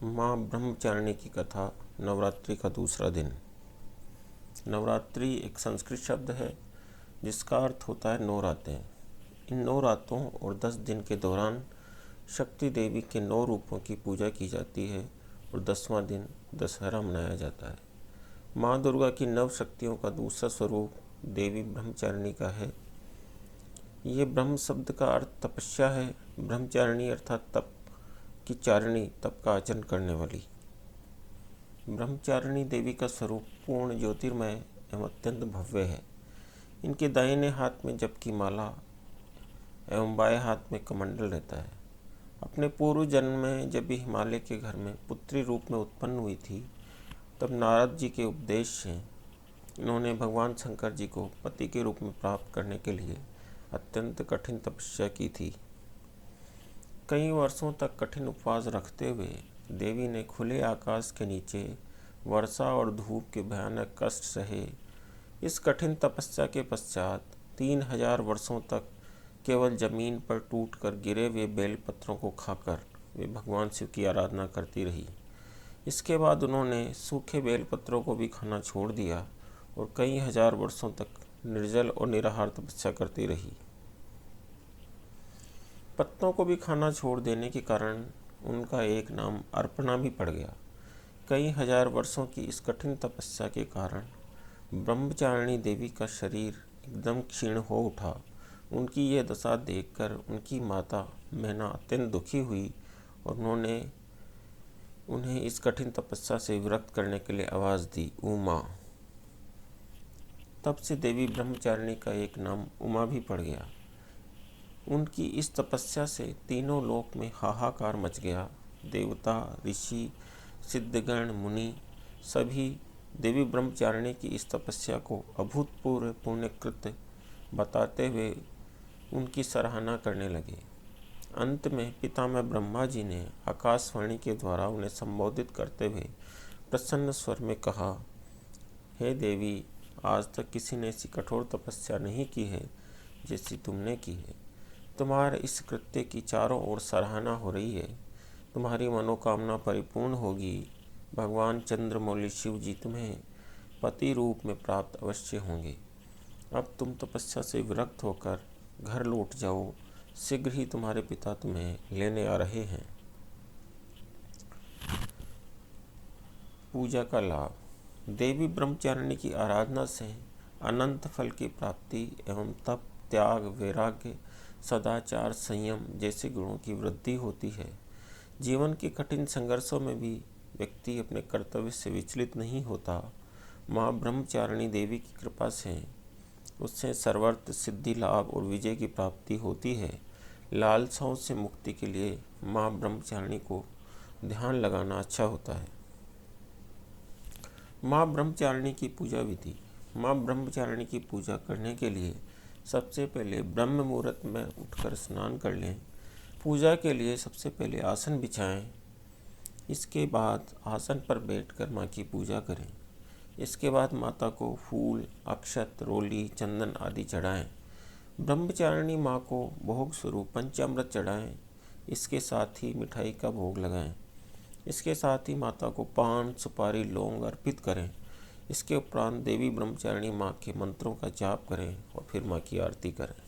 माँ ब्रह्मचारिणी की कथा। नवरात्रि का दूसरा दिन। नवरात्रि एक संस्कृत शब्द है जिसका अर्थ होता है 9 रातें। इन 9 रातों और 10 दिन के दौरान शक्ति देवी के 9 रूपों की पूजा की जाती है और 10वां दिन दशहरा मनाया जाता है। माँ दुर्गा की 9 शक्तियों का दूसरा स्वरूप देवी ब्रह्मचारिणी का है। ये ब्रह्म शब्द का अर्थ तपस्या है। ब्रह्मचारिणी अर्थात तप की चारिणी, तप का आचरण करने वाली। ब्रह्मचारिणी देवी का स्वरूप पूर्ण ज्योतिर्मय एवं अत्यंत भव्य है। इनके दाहिने हाथ में जप की माला एवं बाएं हाथ में कमंडल रहता है। अपने पूर्व जन्म में जब भी हिमालय के घर में पुत्री रूप में उत्पन्न हुई थी, तब नारद जी के उपदेश से इन्होंने भगवान शंकर जी को पति के रूप में प्राप्त करने के लिए अत्यंत कठिन तपस्या की थी। कई वर्षों तक कठिन उपवास रखते हुए देवी ने खुले आकाश के नीचे वर्षा और धूप के भयानक कष्ट सहे। इस कठिन तपस्या के पश्चात 3000 वर्षों तक केवल जमीन पर टूटकर गिरे हुए बेलपत्रों को खाकर वे भगवान शिव की आराधना करती रही। इसके बाद उन्होंने सूखे बेलपत्रों को भी खाना छोड़ दिया और कई हजार वर्षों तक निर्जल और निराहार तपस्या करती रही। पत्तों को भी खाना छोड़ देने के कारण उनका एक नाम अर्पणा भी पड़ गया। कई हजार वर्षों की इस कठिन तपस्या के कारण ब्रह्मचारिणी देवी का शरीर एकदम क्षीण हो उठा। उनकी यह दशा देखकर उनकी माता मैना अत्यंत दुखी हुई और उन्होंने उन्हें इस कठिन तपस्या से विरक्त करने के लिए आवाज़ दी, उमा। तब से देवी ब्रह्मचारिणी का एक नाम उमा भी पड़ गया। उनकी इस तपस्या से तीनों लोक में हाहाकार मच गया। देवता, ऋषि, सिद्धगण, मुनि सभी देवी ब्रह्मचारिणी की इस तपस्या को अभूतपूर्व पुण्यकृत बताते हुए उनकी सराहना करने लगे। अंत में पितामह ब्रह्मा जी ने आकाशवाणी के द्वारा उन्हें संबोधित करते हुए प्रसन्न स्वर में कहा, हे देवी, आज तक किसी ने ऐसी कठोर तपस्या नहीं की है जैसी तुमने की है। तुम्हारे इस कृत्य की चारों ओर सराहना हो रही है। तुम्हारी मनोकामना परिपूर्ण होगी। भगवान चंद्रमौली शिव जी तुम्हें पति रूप में प्राप्त अवश्य होंगे। अब तुम तपस्या से विरक्त होकर घर लौट जाओ। शीघ्र ही तुम्हारे पिता तुम्हें लेने आ रहे हैं। पूजा का लाभ। देवी ब्रह्मचारिणी की आराधना से अनंत फल की प्राप्ति एवं तप, त्याग, वैराग्य, सदाचार, संयम जैसे गुणों की वृद्धि होती है। जीवन के कठिन संघर्षों में भी व्यक्ति अपने कर्तव्य से विचलित नहीं होता। माँ ब्रह्मचारिणी देवी की कृपा से उससे सर्वार्थ सिद्धि, लाभ और विजय की प्राप्ति होती है। लालसाओं से मुक्ति के लिए माँ ब्रह्मचारिणी को ध्यान लगाना अच्छा होता है। माँ ब्रह्मचारिणी की पूजा विधि। माँ ब्रह्मचारिणी की पूजा करने के लिए सबसे पहले ब्रह्म मुहूर्त में उठकर स्नान कर लें। पूजा के लिए सबसे पहले आसन बिछाएं। इसके बाद आसन पर बैठकर माँ की पूजा करें। इसके बाद माता को फूल, अक्षत, रोली, चंदन आदि चढ़ाएं। ब्रह्मचारिणी माँ को भोग स्वरूप पंचामृत चढ़ाएं। इसके साथ ही मिठाई का भोग लगाएं। इसके साथ ही माता को पान, सुपारी, लौंग अर्पित करें। इसके उपरांत देवी ब्रह्मचारिणी माँ के मंत्रों का जाप करें और फिर माँ की आरती करें।